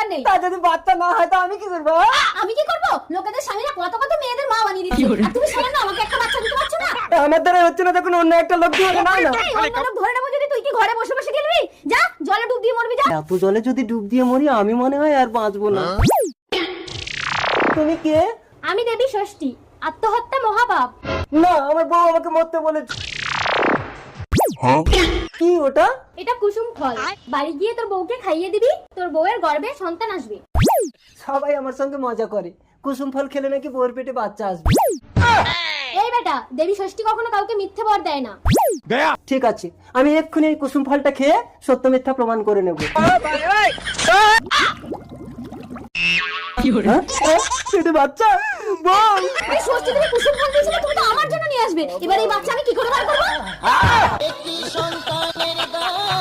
দরকার নেই। তা যদি বাচ্চা না হয় তো আমি কি করবো? আমি কি করবো? লোকেদের স্বামীরা কত কত মেয়েদের মা বানিয়ে দিচ্ছে, আর তুমি সামান্য আমাকে একটা বাচ্চা দিতে পারছো না? আমার দ্বারা হচ্ছে না, তখন অন্য একটা লোক দিয়ে না না। এই অন্য লোক ধরে নেবো যদি, তুই কি ঘরে বসে বসে গেলবি? যা জলে ডুব দিয়ে মরবি, যা। এত জলে যদি ডুব দিয়ে মরি আমি মনে হয় আর বাঁচবো না। তুমি কে? আমি দেবী ষষ্ঠী, আত্মহত্যা মহাপাপ। না, আমার বউ আমাকে মরতে বলেছে। কি ওটা? এটা কুসুম ফল, বাড়ি গিয়ে তোর বউকে খাইয়ে দিবি, তোর বউয়ের গর্ভে সন্তান আসবে। সবাই আমার সঙ্গে মজা করে, কুসুম ফল খেলে নাকি বউর পেটে বাচ্চা আসবে। এই বেটা, দেবী ষষ্ঠী কখনো কাউকে মিথ্যে বর দেয় না। ঠিক আছে, আমি এক্ষুনি এই কুসুম ফলটা খেয়ে সত্য মিথ্যা প্রমাণ করে নেব। পেটে বাচ্চা? বউ, এই ষষ্ঠী তুমি কুসুম ফল দিয়েছিলে, তুমি তো আমার জন্য নিয়ে আসবে। এবার এই বাচ্চা আমি কি করে বার করবো?